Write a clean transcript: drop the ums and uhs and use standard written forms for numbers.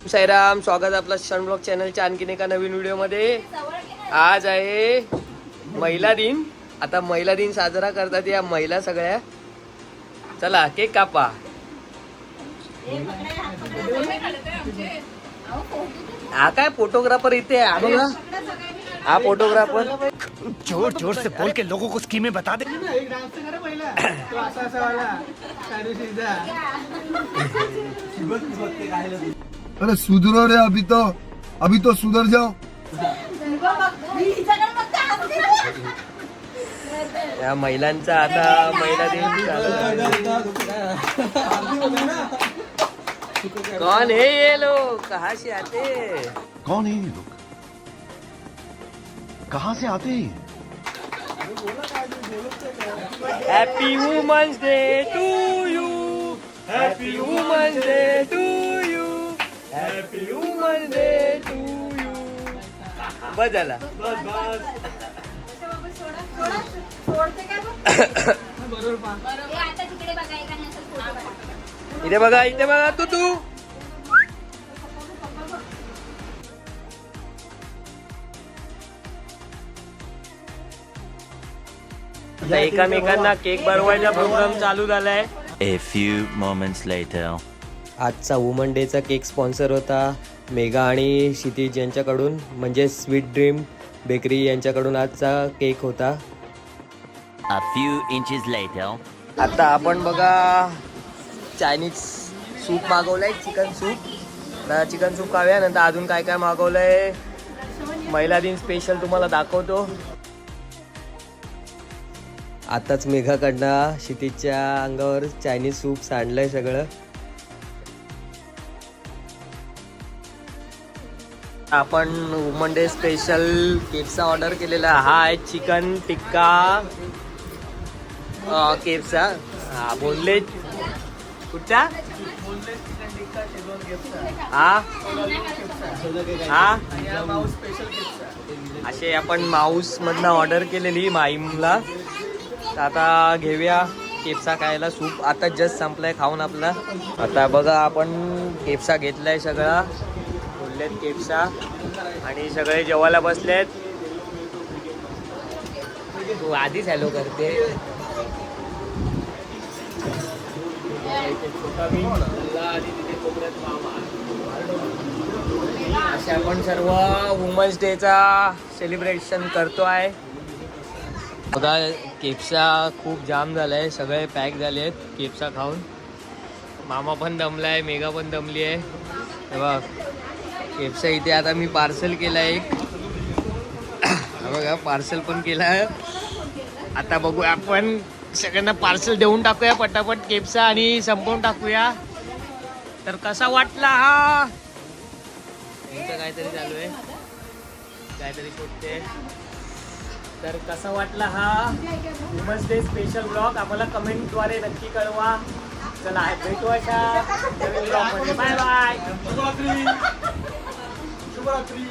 साईराम, स्वागत आपला शन ब्लॉग चॅनलच्या आणखीन एका नवीन व्हिडिओमध्ये. आज आहे महिला दिन. आता महिला दिन साजरा करतात या महिला सगळ्या. चला केक कापा. हा काय फोटोग्राफर इथे आहे बघा. हा फोटोग्राफर जोर जोर से बोल के लोगों को स्कीमें बता दे. अरे सुधरो रे, अभी तो सुधर जाओ. या महिलांचा आता महिला दिन चालू. कौन है ये लोग, कहाँ से आते? कौन है ये लोग, कहाँ से आते हैं? Happy women's day to you, happy women's day to you, happy women's day to you. बस झाला. इथे बघा, इथे बघा. तू आता एकामेकांना केक बनवायचा प्रोग्राम चालू झालाय. A few moments later. आजचा वुमन डेचा केक स्पॉन्सर होता मेघा आणि क्षितिज यांच्याकडून, म्हणजे स्वीट ड्रीम बेकरी यांच्याकडून आजचा केक होता. A few inches later. आता आपण बघा चायनीज सूप मागवलंय, चिकन सूप. चिकन सूप खाऊया, नंतर अजून काय काय मागवलंय महिला दिन स्पेशल तुम्हाला दाखवतो. आताच मेघाकडनं क्षितिजच्या अंगावर चायनीज सूप सांडलंय सगळं. आपण वुमन डे स्पेशल केकचा ऑर्डर केलेला. हा आहे चिकन टिक्का केकचा. हा बोनलेस कुठचा हा हा असे आपण माऊस मधनं ऑर्डर केलेली माईमला. आता घेऊया केपसा खायला. सूप आता जस्ट संपलाय खाऊन आपला. आता बघा आपण केपसा घेतलाय सगळा, बोललेत केपसा, आणि सगळे जेवायला बसलेत. तू आधीच हॅलो करते. असे आपण सर्व वुमन्स डेचा सेलिब्रेशन करतो आहे. बघा केपसा खूप जाम झालाय, सगळे पॅक झाले आहेत केपसा खाऊन. मामा पण दमलाय, मेघा पण दमली आहे. बघा केपसा इथे. आता मी पार्सल केला एक. बघा पार्सल पण केला. आता बघू आपण सगळ्यांना पार्सल देऊन टाकूया पटापट केपसा आणि संपवून टाकूया. तर कसा वाटला हा? इथं काहीतरी चालू आहे, काहीतरी शोधते. तर कसा वाटला हा वुमन्स डे स्पेशल ब्लॉग? आम्हाला कमेंटद्वारे नक्की कळवा. चला भेटू अशा नवीन ब्लॉगमध्ये. Bye bye. शुभरात्री.